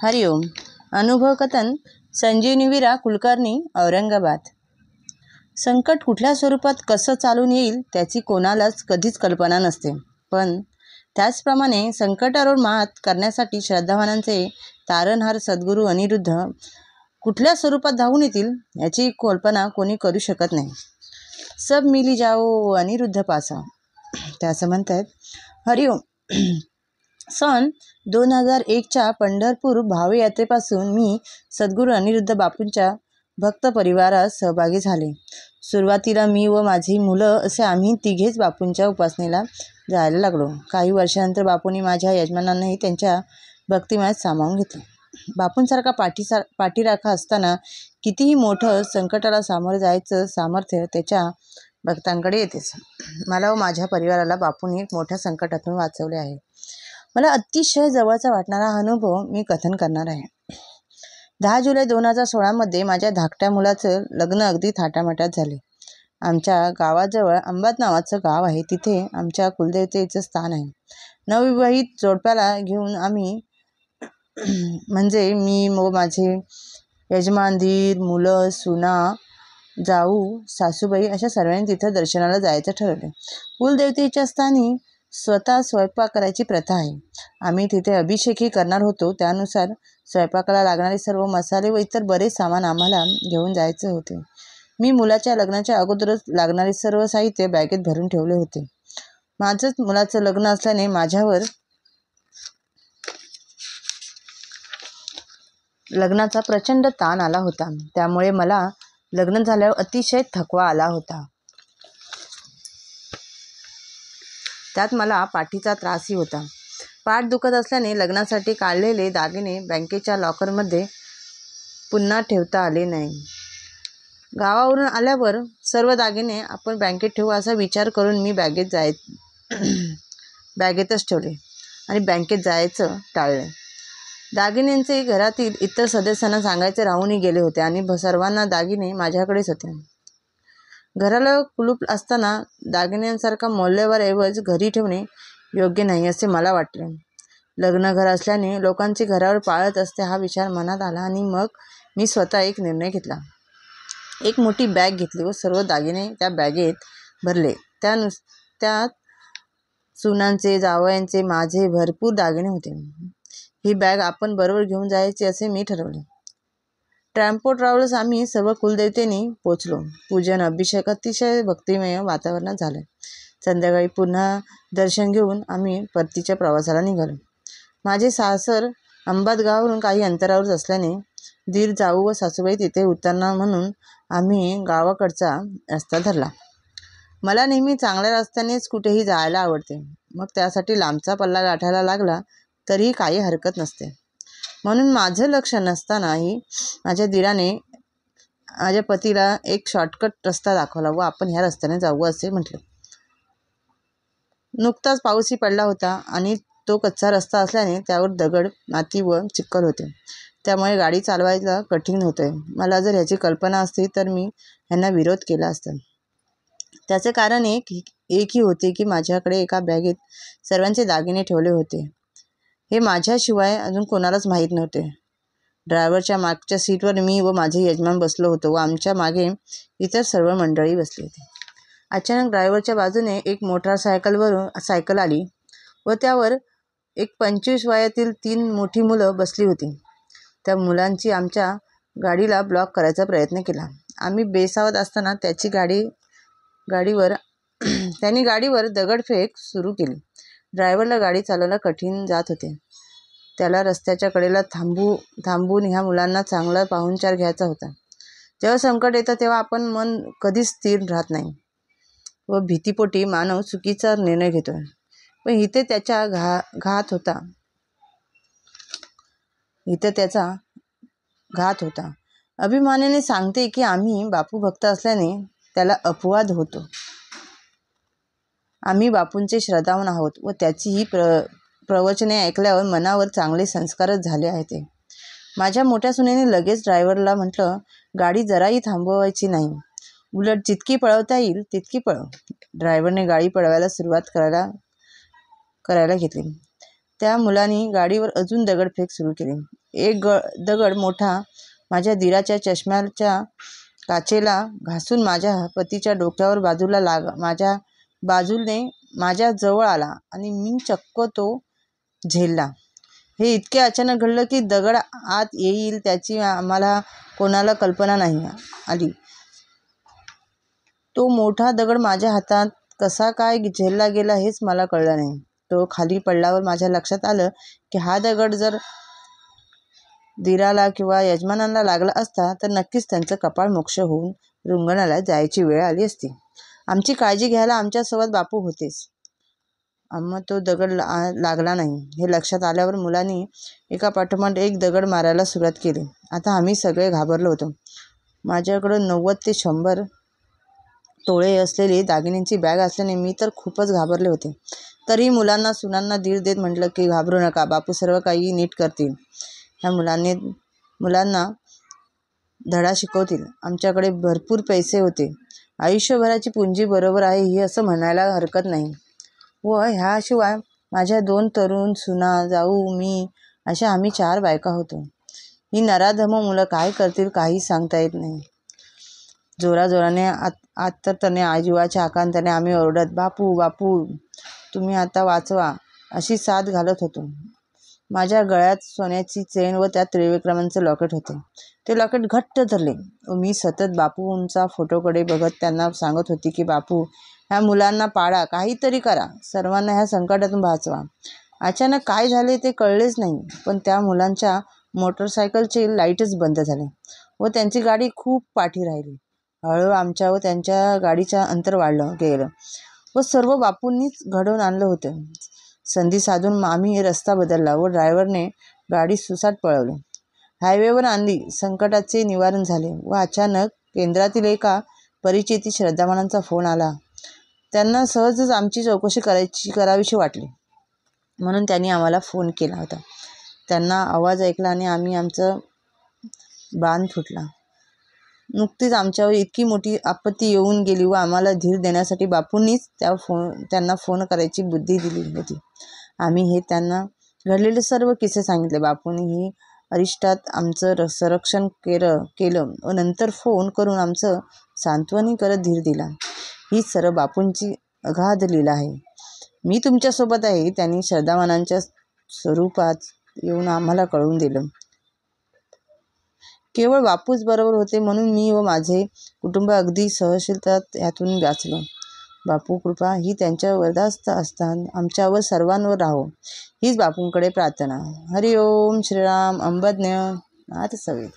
हरिओम. अनुभव कथन संजीवनी वीरा कुलकर्णी, औरंगाबाद. संकट कुठल्या स्वरूपात कसं चालून येईल त्याची कोणालाच कधीच कल्पना नसते, पण त्याचप्रमाणे संकटावर मात करण्यासाठी श्रद्धावानांचे तारणहार सद्गुरू अनिरुद्ध कुठल्या स्वरूपात धावून येतील याची कल्पना कोणी करू शकत नाही. सब मिली जाओ अनिरुद्ध पासा, त्याचं म्हणतात. हरिओम. सन 2001च्या पंढरपूर भावयात्रेपासून मी सद्गुरू अनिरुद्ध बापूंच्या भक्त परिवारात सहभागी झाले. सुरुवातीला मी व माझी मुलं असे आम्ही तिघेच बापूंच्या उपासनेला जायला लागलो. काही वर्षानंतर बापूंनी माझ्या यजमानांनाही त्यांच्या भक्तिमयात सामावून घेतले. बापूंसारखा पाठीराखा असताना कितीही मोठं संकटाला सामोरं जायचं सामर्थ्य त्याच्या भक्तांकडे येतेच. मला व माझ्या परिवाराला बापूंनी एक मोठ्या संकटातून वाचवले आहे. मला अतिशय जवळचा वाटणारा हा अनुभव मी कथन करणार आहे. 10 जुलै 2016 माझ्या धाकट्या मुलाचं लग्न अगदी थाटामाटात झाले. आमच्या गावाजवळ अंबात नावाचं गाव आहे, तिथे आमच्या कुलदेवतेचं स्थान आहे. नवविवाहित जोडप्याला घेऊन आम्ही म्हणजे मी व माझे यजमान, धीर, मुलं, सुना, जाऊ, सासूबाई अशा सर्वांनी तिथं दर्शनाला जायचं ठरवले. कुलदेवतेच्या स्थानी स्वतः स्वयंपाक करायची प्रथा आहे. आम्ही तिथे अभिषेकही करणार होतो. त्यानुसार स्वयंपाकाला लागणारे सर्व मसाले व इतर बरेच सामान आम्हाला घेऊन जायचे होते. मी मुलाच्या लग्नाच्या अगोदरच लागणारे सर्व साहित्य बॅगेत भरून ठेवले होते. माझंच मुलाचं लग्न असल्याने माझ्यावर लग्नाचा प्रचंड ताण आला होता. त्यामुळे मला लग्न झाल्यावर अतिशय थकवा आला होता. त्यात मला पाठीचा त्रासही होता. पाठ दुखत असल्याने लग्नासाठी काढलेले दागिने बँकेच्या लॉकरमध्ये पुन्हा ठेवता आले नाही. गावावरून आल्यावर सर्व दागिने आपण बँकेत ठेवू असा विचार करून मी बॅगेतच ठेवले आणि बँकेत जायचं टाळले. दागिन्यांचे घरातील इतर सदस्यांना सांगायचे राहूनही गेले होते आणि सर्वांना दागिने माझ्याकडेच होते. घराला कुलूप असताना दागिन्यांसारखा मौल्यवान ऐवज घरी ठेवणे योग्य नाही असे मला वाटले. लग्नघर असल्याने लोकांची घरावर पाळत असते हा विचार मनात आला आणि मग मी स्वतः एक निर्णय घेतला. एक मोठी बॅग घेतली व सर्व दागिने त्या बॅगेत भरले. त्यात सुनांचे, जावयांचे, माझे भरपूर दागिने होते. ही बॅग आपण बरोबर घेऊन जायची असे मी ठरवले. टेम्पो ट्रॅव्हल्स आम्ही सर्व कुलदेवतेनी पोचलो. पूजन, अभिषेक अतिशय भक्तिमय वातावरणात झाले. संध्याकाळी पुन्हा दर्शन घेऊन आम्ही परतीच्या प्रवासाला निघालो. माझे सासर अंबात गावावरून काही अंतरावरच असल्याने दीर, जाऊ व सासूबाई तिथे उतरणार म्हणून आम्ही गावाकडचा रस्ता धरला. मला नेहमी चांगल्या रस्त्यानेच कुठेही जायला आवडते, मग त्यासाठी लांबचा पल्ला गाठायला लागला तरीही काही हरकत नसते. म्हणून माझं लक्ष नसतानाही माझ्या दीराने माझ्या पतीला एक शॉर्टकट रस्ता दाखवला व आपण ह्या रस्त्याने जाऊ असे म्हटले. नुकताच पाऊसही पडला होता आणि तो कच्चा रस्ता असल्याने त्यावर दगड, माती व चिखल होते. त्यामुळे गाडी चालवायला कठीण होते. मला जर ह्याची कल्पना असती तर मी ह्यांना विरोध केला असता. त्याचे कारण एकही होते की माझ्याकडे एका बॅगेत सर्वांचे दागिने ठेवले होते. हे माझ्याशिवाय अजून कोणालाच माहीत नव्हते. ड्रायव्हरच्या मागच्या सीटवर मी व माझे यजमान बसलो होतो व आमच्या मागे इतर सर्व मंडळी बसली होती. अचानक ड्रायव्हरच्या बाजूने एक सायकल आली व त्यावर एक 25 वयातील 3 मोठी मुलं बसली होती. त्या मुलांची आमच्या गाडीला ब्लॉक करायचा प्रयत्न केला. आम्ही बेसावध असताना त्यांनी गाडीवर दगडफेक सुरू केली. ड्रायव्हरला गाडी चालवायला कठीण जात होते. त्याला रस्त्याच्या कडेला थांबून ह्या मुलांना चांगला पाहुणचार घ्यायचा होता. जेव्हा संकट येतं तेव्हा आपण मन कधीच स्थिर राहत नाही व भीतीपोटी मानव चुकीचा निर्णय घेतो. पण इथे त्याचा घात होता. अभिमानाने सांगते की आम्ही बापू भक्त असल्याने त्याला अपवाद होतो. आम्ही बापूंचे श्रद्धावान आहोत व त्याची ही प्रवचने ऐकल्यावर मनावर चांगले संस्कारच झाले आहेत. माझ्या मोठ्या सुनेने लगेच ड्रायव्हरला म्हटलं, गाडी जराही थांबवायची नाही, उलट जितकी पळवता येईल तितकी पळव. ड्रायव्हरने गाडी पळवायला सुरुवात करायला घेतली. त्या मुलांनी गाडीवर अजून दगडफेक सुरू केली. एक दगड मोठा माझ्या दिराच्या चष्म्याच्या काचेला घासून माझ्या पतीच्या डोक्यावर माझ्या बाजूने माझ्या जवळ आला आणि मी चक्क तो झेलला. हे इतके अचानक घडलं की दगड आत येईल त्याची आम्हाला कोणाला कल्पना नाही आली. तो मोठा दगड माझ्या हातात कसा काय झेलला गेला हेच मला कळलं नाही. तो खाली पडल्यावर माझ्या लक्षात आलं की हा दगड जर दिराला किंवा यजमानांना लागला असता तर नक्कीच त्यांचं कपाळ मोक्ष होऊन रुंगणाला जायची वेळ आली असती. आमची काळजी घ्यायला आमच्यासोबत बापू होतेच. मग तो दगड लागला नाही हे लक्षात आल्यावर मुलांनी एका पाठोपाठ एक दगड मारायला सुरुवात केली. आता आम्ही सगळे घाबरलो होतो. माझ्याकडं 90 ते 100 तोळे असलेली दागिन्यांची बॅग असल्याने मी तर खूपच घाबरले होते. तरीही मुलांना सुनांना धीर देत म्हटलं की घाबरू नका, बापू सर्व काही नीट करतील. ह्या मुलांना धडा शिकवतील. आमच्याकडे भरपूर पैसे होते. आयुष्यभराची पुंजी बरोबर आहे ही असं म्हणायला हरकत नाही. व ह्याशिवाय माझ्या 2 तरुण सुना, जाऊ, मी अशा आम्ही 4 बायका होतो. ही नराधम मुलं काय करतील काही सांगता येत नाही. जोराजोराने आत्तरतेने जीवाच्या आकांताने आम्ही ओरडत, बापू बापू तुम्ही आता वाचवा अशी साथ घालत होतो. माझ्या गळ्यात सोन्याची चेन व त्यात त्रिविक्रमांचे लॉकेट होते. ते लॉकेट घट्ट धरले व मी सतत बापूंचा फोटोकडे बघत त्यांना सांगत होती की बापू ह्या मुलांना पाळा, काहीतरी करा, सर्वांना ह्या संकटातून वाचवा. अचानक काय झाले ते कळलेच नाही, पण त्या मुलांच्या मोटरसायकलचे लाईटच बंद झाले व त्यांची गाडी खूप पाठी राहिली. हळूहळू आमच्या व त्यांच्या गाडीचं अंतर वाढलं गेलं व सर्व बापूंनीच घडवून आणलं होतं. संधी साधून आम्ही रस्ता बदलला व ड्रायव्हरने गाडी सुसाट पळवली. हायवेवर आणली. संकटाचे निवारण झाले व अचानक केंद्रातील एका परिचित श्रद्धावानांचा फोन आला. त्यांना सहजच आमची चौकशी करावीशी वाटली म्हणून त्यांनी आम्हाला फोन केला होता. त्यांना आवाज ऐकला आणि आमचा बाण फुटला. नुकतीच आमच्यावर इतकी मोठी आपत्ती येऊन गेली व आम्हाला धीर देण्यासाठी बापूंनीच त्यांना फोन करायची बुद्धी दिली होती. आम्ही हे त्यांना घडलेले सर्व किस्से सांगितले. बापूंनी ही अरिष्टात आमचं संरक्षण केलं व नंतर फोन करून आमचं सांत्वनही करत धीर दिला. हीच सर्व बापूंची अगाध लीला आहे. मी तुमच्यासोबत आहे त्यांनी श्रद्धावानांच्या स्वरूपात येऊन आम्हाला कळवून दिलं. केवळ बापूच बरोबर होते म्हणून मी व माझे कुटुंब अगदी सहजशीलतात ह्यातून वाचलो. बापू कृपा ही त्यांच्या वरदास्त असताना आमच्यावर सर्वांवर राहो हीच बापूंकडे प्रार्थना. हरिओम श्रीराम अंबज्ञ नाथ सवित.